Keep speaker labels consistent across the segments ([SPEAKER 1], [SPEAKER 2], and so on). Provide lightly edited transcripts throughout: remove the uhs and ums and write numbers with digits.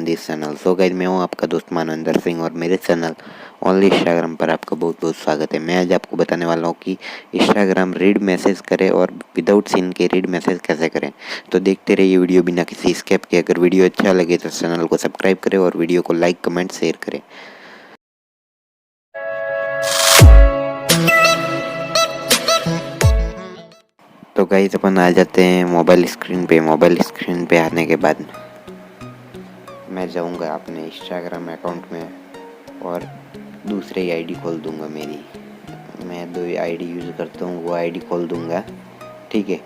[SPEAKER 1] This channel. So guys, मैं हूँ आपका दोस्त मानविंदर सिंह और मेरे चैनल ओनली इंस्टाग्राम पर आपका बहुत बहुत स्वागत है। मैं आज आपको बताने वाला हूँ कि इंस्टाग्राम रीड मैसेज करें और विदाउट सीन के रीड मैसेज कैसे करें। तो देखते रहिए वीडियो बिना किसी स्किप के। अगर वीडियो अच्छा लगे तो चैनल को सब्सक्राइब करें और वीडियो को लाइक कमेंट शेयर करें। तो गाइस, अपन आ जाते हैं मोबाइल स्क्रीन पे। मोबाइल स्क्रीन पे आने के बाद मैं जाऊंगा अपने इंस्टाग्राम अकाउंट में और दूसरी आईडी खोल दूंगा मेरी। मैं 2 आईडी यूज़ करता हूँ, वो आईडी खोल दूंगा। ठीक है,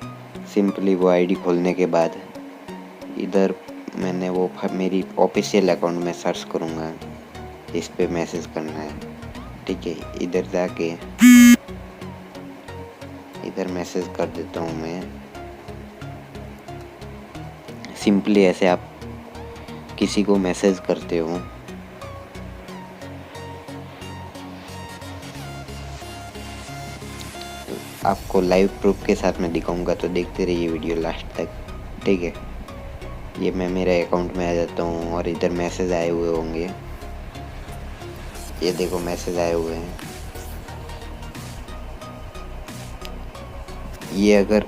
[SPEAKER 1] सिंपली वो आईडी खोलने के बाद इधर मैंने वो मेरी ऑफिशियल अकाउंट में सर्च करूँगा, इस पे मैसेज करना है। ठीक है, इधर जाके इधर मैसेज कर देता हूँ मैं। सिंपली ऐसे आप किसी को मैसेज करते हो, आपको लाइव प्रूफ के साथ में दिखाऊंगा, तो देखते रहिए वीडियो लास्ट तक। ठीक है, ये मैं मेरे अकाउंट में आ जाता हूँ और इधर मैसेज आए हुए होंगे। ये देखो मैसेज आए हुए हैं। ये अगर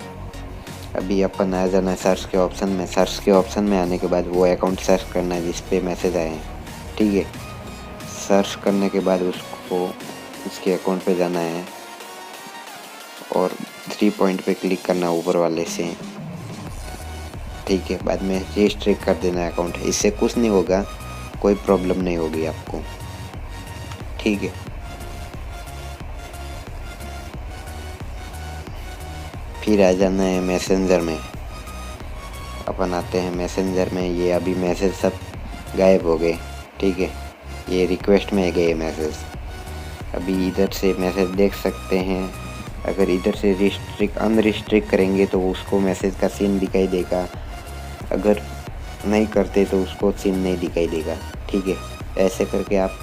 [SPEAKER 1] अभी अपन आ जाना है सर्च के ऑप्शन में। सर्च के ऑप्शन में आने के बाद वो अकाउंट सर्च करना है जिस पे मैसेज आए हैं। ठीक है, सर्च करने के बाद उसको उसके अकाउंट पे जाना है और 3 पॉइंट पे क्लिक करना ऊपर वाले से। ठीक है, बाद में रजिस्ट्रेट कर देना अकाउंट। इससे कुछ नहीं होगा, कोई प्रॉब्लम नहीं होगी आपको। ठीक है, फिर आ जाना है मैसेंजर में। अपन आते हैं मैसेंजर में। ये अभी मैसेज सब गायब हो गए। ठीक है, ये रिक्वेस्ट में गए मैसेज। अभी इधर से मैसेज देख सकते हैं। अगर इधर से अनरिस्ट्रिक्ट करेंगे तो उसको मैसेज का सीन दिखाई देगा, अगर नहीं करते तो उसको सीन नहीं दिखाई देगा। ठीक है, ऐसे करके आप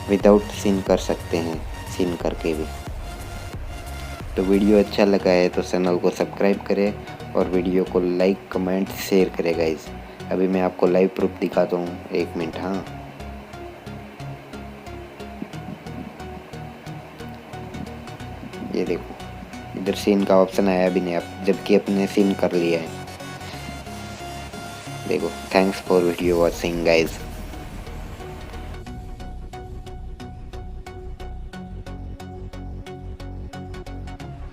[SPEAKER 1] विदाउट सीन कर सकते हैं, सीन करके भी। तो वीडियो अच्छा लगा है तो चैनल को सब्सक्राइब करें और वीडियो को लाइक कमेंट शेयर करें गाइस। अभी मैं आपको लाइव प्रूफ दिखाता हूँ, 1 मिनट। हाँ, ये देखो इधर सीन का ऑप्शन आया भी नहीं, आप जबकि अपने सीन कर लिया है। देखो, thanks for video watching guys.